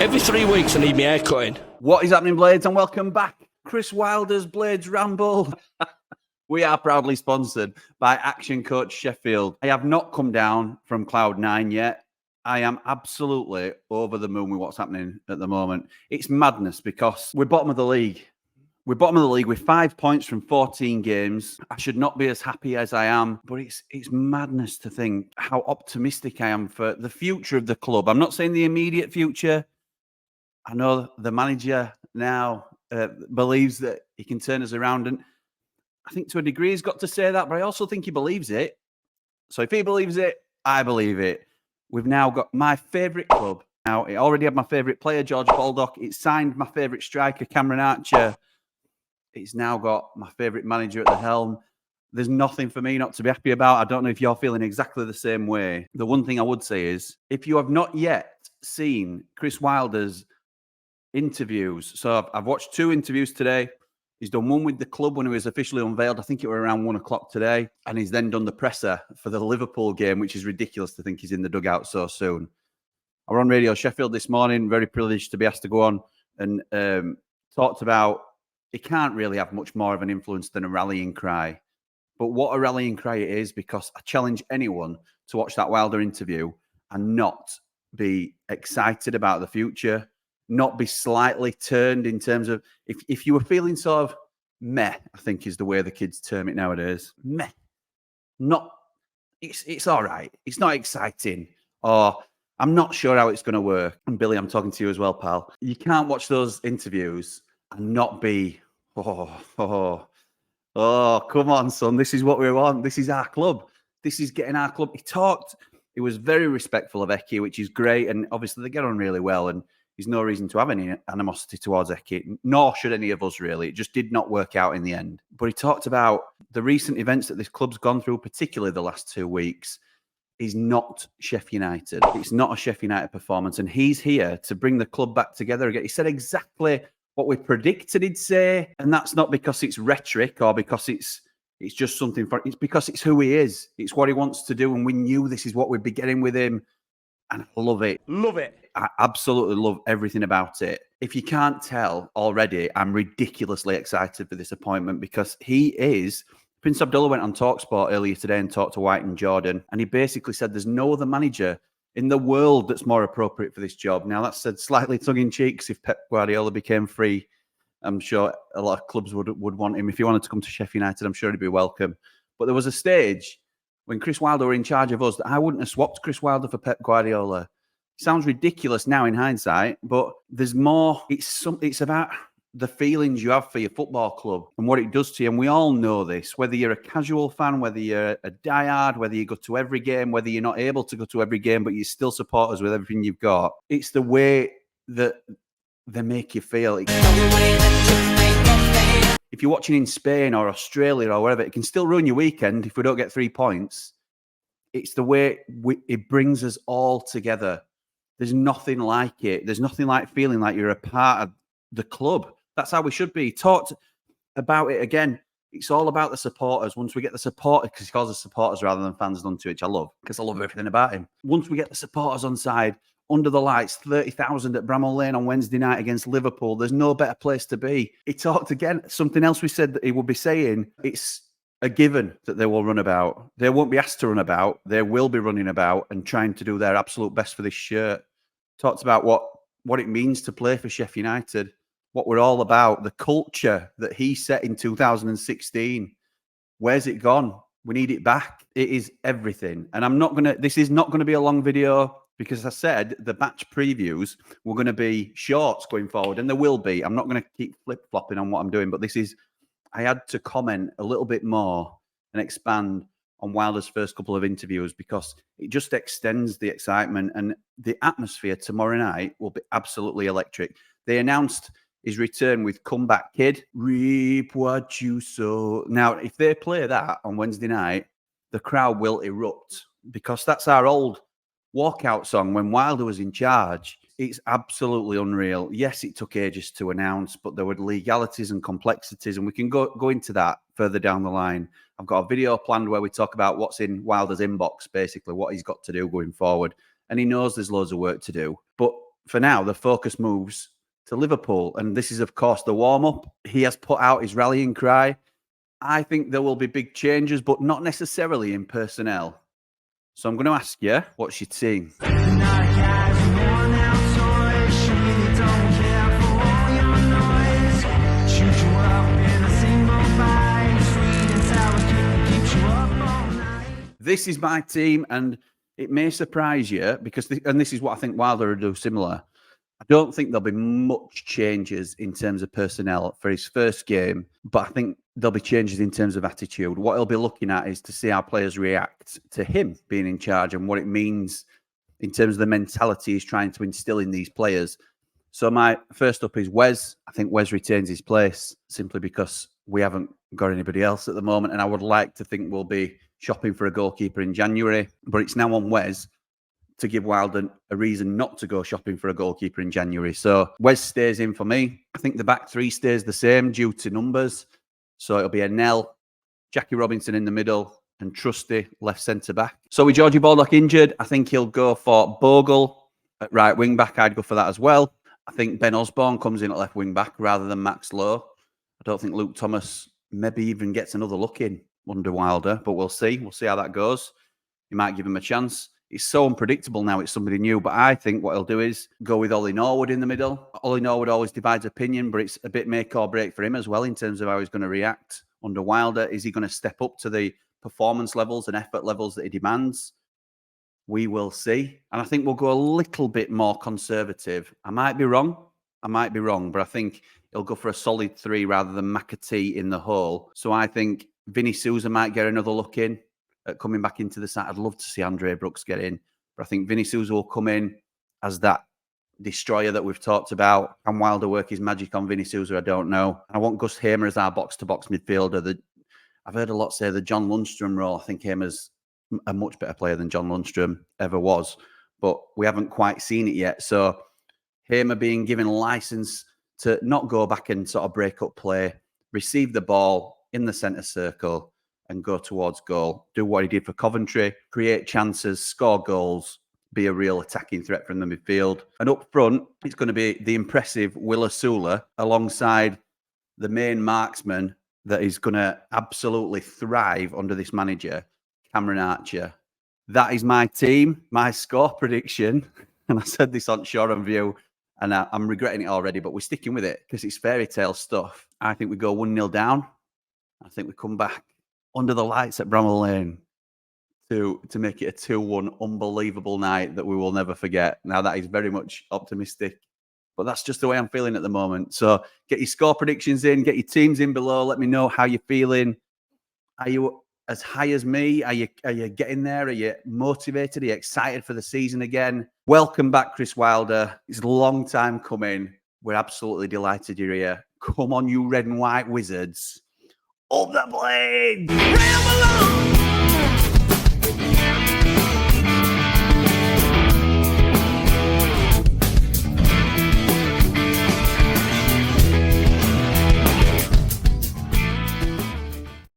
Every 3 weeks I need my hair cutting. What is happening, Blades? And welcome back. Chris Wilder's Blades Ramble. We are proudly sponsored by Action Coach Sheffield. I have not come down from Cloud 9 yet. I am absolutely over the moon with what's happening at the moment. It's madness because we're bottom of the league. We're bottom of the league with 5 points from 14 games. I should not be as happy as I am, but it's madness to think how optimistic I am for the future of the club. I'm not saying the immediate future. I know the manager now believes that he can turn us around, and I think to a degree he's got to say that, but I also think he believes it. So if he believes it, I believe it. We've now got my favourite club. Now, it already had my favourite player, George Baldock. It signed my favourite striker, Cameron Archer. It's now got my favourite manager at the helm. There's nothing for me not to be happy about. I don't know if you're feeling exactly the same way. The one thing I would say is, if you have not yet seen Chris Wilder's interviews, so I've watched 2 interviews today. He's done one with the club when he was officially unveiled. I think it was around 1 o'clock today. And he's then done the presser for the Liverpool game, which is ridiculous to think he's in the dugout so soon. I was on Radio Sheffield this morning, very privileged to be asked to go on, and talked about it can't really have much more of an influence than a rallying cry. But what a rallying cry it is, because I challenge anyone to watch that Wilder interview and not be excited about the future, not be slightly turned in terms of, if you were feeling sort of meh, I think is the way the kids term it nowadays. Meh. Not, it's all right. It's not exciting. Or I'm not sure how it's going to work. And Billy, I'm talking to you as well, pal. You can't watch those interviews and not be, oh, come on, son. This is what we want. This is our club. This is getting our club. He was very respectful of Eki, which is great. And obviously they get on really well. And there's no reason to have any animosity towards Eki, nor should any of us really. It just did not work out in the end. But he talked about the recent events that this club's gone through, particularly the last 2 weeks, is not Sheffield United. It's not a Sheffield United performance. And he's here to bring the club back together again. He said exactly what we predicted he'd say. And that's not because it's rhetoric or because it's just something for, it's because it's who he is. It's what he wants to do. And we knew this is what we'd be getting with him. And I love it. Love it. I absolutely love everything about it. If you can't tell already, I'm ridiculously excited for this appointment, because he is... Prince Abdullah went on TalkSport earlier today and talked to White and Jordan, and he basically said there's no other manager in the world that's more appropriate for this job. Now, that's said slightly tongue-in-cheek, because if Pep Guardiola became free, I'm sure a lot of clubs would want him. If he wanted to come to Sheffield United, I'm sure he'd be welcome. But there was a stage when Chris Wilder were in charge of us that I wouldn't have swapped Chris Wilder for Pep Guardiola. Sounds ridiculous now in hindsight, but there's more. It's about the feelings you have for your football club and what it does to you. And we all know this, whether you're a casual fan, whether you're a diehard, whether you go to every game, whether you're not able to go to every game, but you still support us with everything you've got. It's the way that they make you feel. If you're watching in Spain or Australia or wherever, it can still ruin your weekend if we don't get 3 points. It's the way it brings us all together. There's nothing like it. There's nothing like feeling like you're a part of the club. That's how we should be. Talked about it again. It's all about the supporters. Once we get the supporters, because he calls us supporters rather than fans done to, which I love, because I love everything about him. Once we get the supporters on side, under the lights, 30,000 at Bramall Lane on Wednesday night against Liverpool, there's no better place to be. He talked again, something else we said that he would be saying, it's a given that they will run about. They won't be asked to run about. They will be running about and trying to do their absolute best for this shirt. Talked about what it means to play for Sheffield United, what we're all about, the culture that he set in 2016. Where's it gone? We need it back. It is everything. And this is not going to be a long video, because I said the match previews were going to be shorts going forward, and there will be. I'm not going to keep flip-flopping on what I'm doing, but I had to comment a little bit more and expand on Wilder's first couple of interviews, because it just extends the excitement, and the atmosphere tomorrow night will be absolutely electric. They announced his return with Comeback Kid, reap what you sow. Now, if they play that on Wednesday night, the crowd will erupt, because that's our old walkout song when Wilder was in charge. It's absolutely unreal. Yes, it took ages to announce, but there were legalities and complexities, and we can go into that further down the line. I've got a video planned where we talk about what's in Wilder's inbox, basically what he's got to do going forward. And he knows there's loads of work to do. But for now, the focus moves to Liverpool. And this is, of course, the warm-up. He has put out his rallying cry. I think there will be big changes, but not necessarily in personnel. So I'm going to ask you, what's your team? This is my team, and it may surprise you because, this is what I think Wilder will do similar. I don't think there'll be much changes in terms of personnel for his first game, but I think there'll be changes in terms of attitude. What he'll be looking at is to see how players react to him being in charge and what it means in terms of the mentality he's trying to instill in these players. So my first up is Wes. I think Wes retains his place simply because we haven't got anybody else at the moment, and I would like to think we'll be shopping for a goalkeeper in January, but it's now on Wes to give Wilder a reason not to go shopping for a goalkeeper in January. So Wes stays in for me. I think the back three stays the same due to numbers. So it'll be a Nell, Jackie Robinson in the middle, and Trusty left centre-back. So with Georgie Baldock injured, I think he'll go for Bogle at right wing-back. I'd go for that as well. I think Ben Osborne comes in at left wing-back rather than Max Lowe. I don't think Luke Thomas maybe even gets another look in under Wilder, but we'll see. We'll see how that goes. You might give him a chance. It's so unpredictable now. It's somebody new, but I think what he'll do is go with Ollie Norwood in the middle. Ollie Norwood always divides opinion, but it's a bit make or break for him as well in terms of how he's going to react under Wilder. Is he going to step up to the performance levels and effort levels that he demands? We will see. And I think we'll go a little bit more conservative. I might be wrong, but I think he'll go for a solid 3 rather than McAtee in the hole. So I think Vinny Souza might get another look in at coming back into the side. I'd love to see Andre Brooks get in, but I think Vinny Souza will come in as that destroyer that we've talked about. Can Wilder work his magic on Vinny Souza? I don't know. I want Gus Hamer as our box-to-box midfielder. I've heard a lot say the John Lundstrom role. I think Hamer's a much better player than John Lundstrom ever was, but we haven't quite seen it yet. So Hamer being given license to not go back and sort of break up play, receive the ball in the centre circle and go towards goal, do what he did for Coventry, create chances, score goals, be a real attacking threat from the midfield. And up front, it's going to be the impressive Willa Sula alongside the main marksman that is going to absolutely thrive under this manager, Cameron Archer. That is my team, my score prediction. And I said this on Shore and View, and I'm regretting it already, but we're sticking with it because it's fairy tale stuff. I think we go 1-0 down. I think we come back under the lights at Bramall Lane to make it a 2-1 unbelievable night that we will never forget. Now, that is very much optimistic, but that's just the way I'm feeling at the moment. So get your score predictions in, get your teams in below. Let me know how you're feeling. Are you as high as me? Are you getting there? Are you motivated? Are you excited for the season again? Welcome back, Chris Wilder. It's a long time coming. We're absolutely delighted you're here. Come on, you red and white wizards. Up the blade! Ramble on!